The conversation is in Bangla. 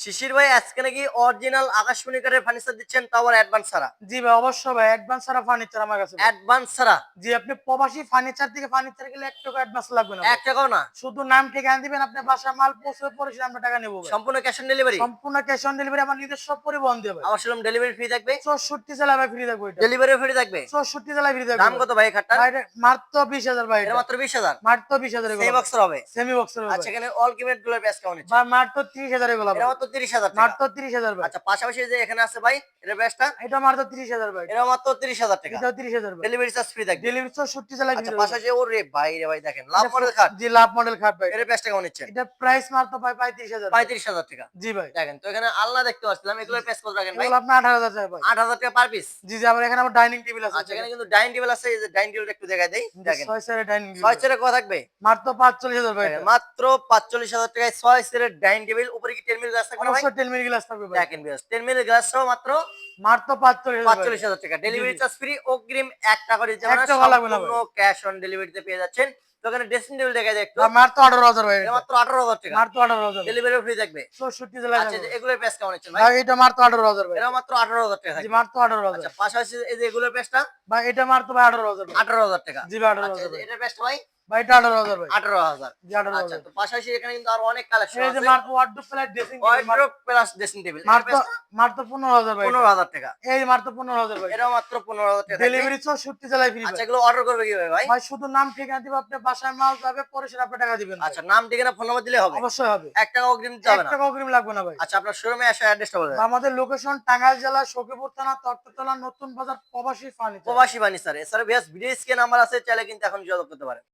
শিশির ভাই আজকে নাকি অরিজিনাল আকাশমণি কাঠের ফার্নিচার দিচ্ছেন, তাও আবার অ্যাডভান্স ছাড়া। জি ভাই, অবশ্যই ভাই, অ্যাডভান্স ছাড়া ফার্নিচার আমার কাছে ভাই। অ্যাডভান্স ছাড়া? জি, আপনি প্রবাসী ফার্নিচার থেকে ফার্নিচার গেলে 1 টাকা অ্যাডভান্স লাগবে না ভাই। 1 টাকাও না? শুধু নাম ঠিকানা দিবেন, আপনার বাসায় মাল পৌঁছে পরে সেটা আমরা টাকা নেব ভাই। সম্পূর্ণ ক্যাশ অন ডেলিভারি? সম্পূর্ণ ক্যাশ অন ডেলিভারি, আমার নিজস্ব পরিবহন দিয়ে ভাই। আবার শুনলাম ডেলিভারি ফ্রি থাকবে? 64 জেলায় ভাই ফ্রি থাকবে এটা। ডেলিভারি ফ্রি থাকবে? 64 জেলায় ফ্রি থাকবে দাম ভাই। কত ভাই এই খাটটার? ভাই এটা মাত্র 20,000 ভাই, এটা এটা মাত্র 20,000? মাত্র 20,000 এগুলো সেমি ভাই। বক্সের হবে? সেমি বক্সের হবে আচ্ছা, ভাই। এখানে অল কিমেট গুলোর প্রাইস কেমন হচ্ছে? ভাই মাত্র 30,000 এগুলো ভাই। এটা মাত্র 30,000 টাকা? মাত্র 30,000 ভাই। আচ্ছা, পাশাপাশি যে এখানে আছে ভাই, এটার প্রাইসটা? এটা মাত্র 30,000 ভাই। এটা মাত্র 30,000 টাকা? এটাও 30,000 ভাই। ডেলিভারি চার্জ ফ্রি থাকবে? ডেলিভারি 64 জেলায় ফ্রি আচ্ছা, থাকবে। পাশাপাশি ওরে ভাই রে ভাই, দেখেন লাভ মডেল খাট। জি, লাভ মডেল খাট ভাই। এর প্রাইসটা কেমন নিচ্ছেন? এটা প্রাইস মাত্র ভাই 35,000 ভাই। 35,000 টাকা? জি ভাই। দেখেন তো, এখানে আলনা দেখতে পাচ্ছিলাম, এগুলোর প্রাইস কত রাখেন ভাই? এগুলো আপনার 18,000 টাকা ভাই। 8,000 টাকা পার পিস? জি, জি, আবার এখানে আবার ডাইনিং টেবিল আছে। আচ্ছা, এখানে কিন্তু ডাইনিং টেবিল আছে, এই যে ডাইনিং টেবিলটা একটু দেখাই দেই, দেখেন 6 সেটের ডাইনিং টেবিল। 6 চেয়ারে কত থাকবে? মাত্র 45,000 ভাই। দেখেন, মাত্র 45,000 টাকায় 6 চেয়ারের ডাইনিং টেবিল, উপরে কি 10 মিলি গ্লাস থাকবে না ভাই? অবশ্যই 10 মিলি গ্লাস থাকবে ভাই। দেখেন ভিউয়ার্স, 10 মিলি গ্লাস সহ মাত্র মাত্র 45,000 টাকা। ডেলিভারি জি, জি। চার্জ ফ্রি, অগ্রিম 1 টাকা দিতে হবে 1 না, টাকা লাগবে না সম্পূর্ণ ভাই। ক্যাশ অন ডেলিভারিতে পেয়ে যাচ্ছেন। তো এখানে ড্রেসিং টেবিল দেখাই দেয় একটু। ভাই মাত্র 18,000 ভাই। এটা মাত্র 18,000 টাকা? মাত্র 18,000। ডেলিভারি ফ্রি থাকবে? 64 জেলায় আচ্ছা, থাকবে। এগুলোর প্রাইস কেমন হচ্ছে ভাই? ভাই এটা মাত্র 18,000 ভাই। এটা মাত্র 18,000 টাকা জি, থাকবে? মাত্র 18,000। আচ্ছা, পাশাপাশি এই যে এগুলোর প্রাইসটা? ভাই এটা মাত্র ভাই 18,000 ভাই। 18,000 টাকা? জি ভাই, আচ্ছা, 18,000 ভাই। এটার প্রাইসটা ভাই? ভাই এটা 18,000 ভাই। 18,000? জি, আচ্ছা, 18,000। তো পাশাপাশি এখানে কিন্তু আরো অনেক কালেকশন এই যে আছে। মাত্র wardrobe plus dressing table wardrobe plus dressing table, এটার মাত্র প্রাইসটা? মাত্র 15,000 ভাই। 15,000 টাকা? এই মাত্র 15,000 ভাই। এটাও মাত্র 15,000 টাকা থাকবে? ডেলিভারি 64 জেলায় ফ্রি আচ্ছা, ভাই। এগুলো অর্ডার করবে কিভাবে ভাই? ভাই শুধু নাম ঠিকানা দিব, আপনার বাসায় মাল যাবে পরে সেটা আপনি টাকা দিবেন ভাই। আচ্ছা, নাম ঠিকানা ফোন নাম্বার দিলে হবে? অবশ্যই হবে। 1 টাকা অগ্রিম দিতে 1 হবে না? টাকা অগ্রিম লাগবে না ভাই। আচ্ছা, আপনার শোরুমে আসার অ্যাড্রেসটা বলে দেন। আমাদের লোকেশন টাঙ্গাইল জেলা সখীপুর থানা তক্ততলা নতুন বাজার প্রবাসী ফার্নিচার। প্রবাসী ফার্নিচার। এছাড়া ভিউয়ার্স, ভিডিও স্ক্রিনে নাম্বার আছে, চাইলে কিন্তু এখন যোগাযোগ করতে পারেন।